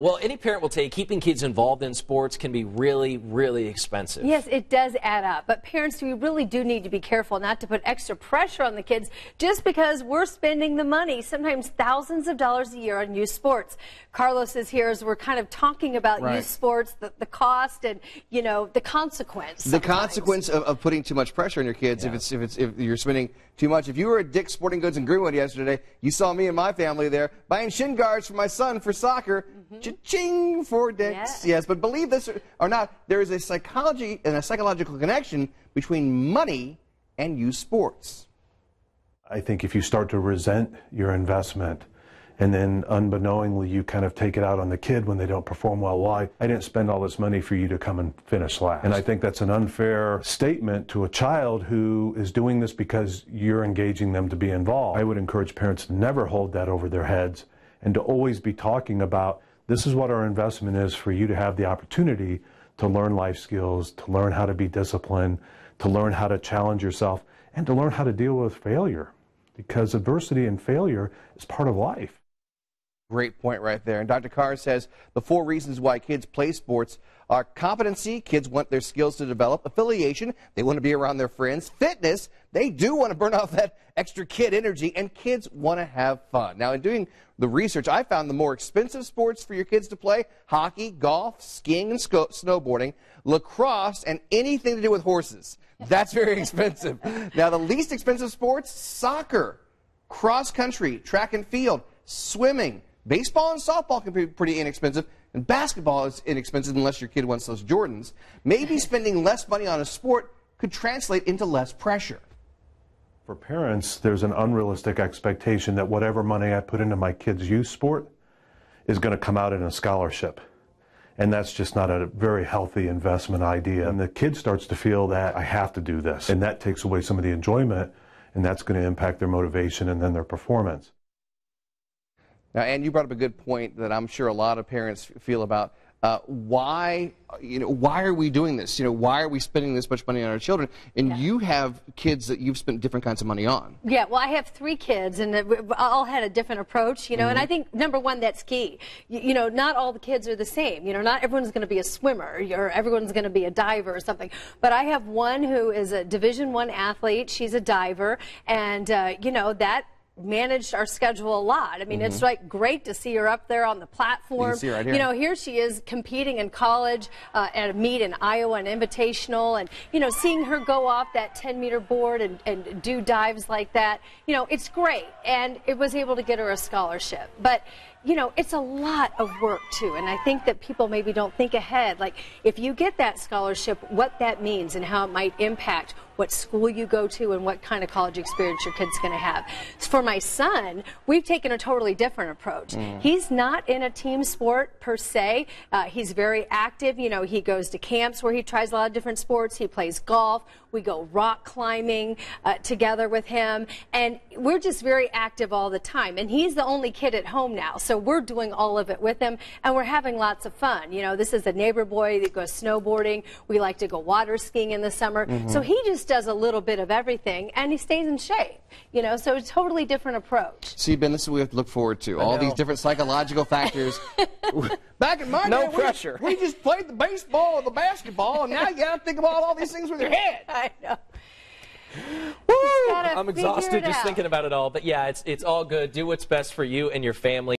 Well, any parent will tell you keeping kids involved in sports can be really, really expensive. Yes, it does add up. But parents, we really do need to be careful not to put extra pressure on the kids just because we're spending the money, sometimes thousands of dollars a year on youth sports. Carlos is here as we're kind of talking about youth sports, the cost and, you know, the consequence. The consequence of putting too much pressure on your kids if you're spending too much. If you were at Dick's Sporting Goods in Greenwood yesterday, you saw me and my family there buying shin guards for my son for soccer. Cha-ching for Dick's. Yes, but believe this or not, there is a psychology and a psychological connection between money and youth sports. I think if you start to resent your investment and then unbeknowingly you kind of take it out on the kid when they don't perform well, why I didn't spend all this money for you to come and finish last. And I think that's an unfair statement to a child who is doing this because you're engaging them to be involved. I would encourage parents to never hold that over their heads and to always be talking about this is what our investment is for you to have the opportunity to learn life skills, to learn how to be disciplined, to learn how to challenge yourself, and to learn how to deal with failure. Because adversity and failure is part of life. Great point right there. And Dr. Carr says the 4 reasons why kids play sports are competency, kids want their skills to develop, affiliation, they want to be around their friends, fitness, they do want to burn off that extra kid energy, and kids want to have fun. Now, in doing the research, I found the more expensive sports for your kids to play: hockey, golf, skiing and snowboarding, lacrosse, and anything to do with horses. That's very expensive. Now, the least expensive sports: soccer, cross country, track and field, swimming. Baseball and softball can be pretty inexpensive, and basketball is inexpensive unless your kid wants those Jordans. Maybe spending less money on a sport could translate into less pressure. For parents, there's an unrealistic expectation that whatever money I put into my kid's youth sport is going to come out in a scholarship. And that's just not a very healthy investment idea. And the kid starts to feel that I have to do this, and that takes away some of the enjoyment, and that's going to impact their motivation and then their performance. Now, Ann, you brought up a good point that I'm sure a lot of parents feel about. Why are we doing this? Why are we spending this much money on our children? And you have kids that you've spent different kinds of money on. Yeah, well, I have 3 kids, and we all had a different approach, and I think, number one, that's key. Not all the kids are the same. Not everyone's going to be a swimmer, or everyone's going to be a diver or something. But I have one who is a Division I athlete. She's a diver, and, that managed our schedule a lot. I mean, it's like great to see her up there on the platform. You can see her right here. Here she is competing in college at a meet in Iowa, an invitational, and seeing her go off that 10-meter board and do dives like that, it's great. And it was able to get her a scholarship. But it's a lot of work, too, and I think that people maybe don't think ahead. Like, if you get that scholarship, what that means and how it might impact what school you go to and what kind of college experience your kid's going to have. For my son, we've taken a totally different approach. He's not in a team sport, per se. He's very active. He goes to camps where he tries a lot of different sports. He plays golf. We go rock climbing together with him, and we're just very active all the time. And he's the only kid at home now, so we're doing all of it with him, and we're having lots of fun. This is a neighbor boy that goes snowboarding. We like to go water skiing in the summer. So he just does a little bit of everything, and he stays in shape. So it's a totally different approach. See, Ben, this is what we have to look forward to. All these different psychological factors. Back in my day, pressure. We just played the baseball or the basketball, and now you got to think about all these things with your head. I know. I'm exhausted just thinking about it all. But yeah, it's all good. Do what's best for you and your family.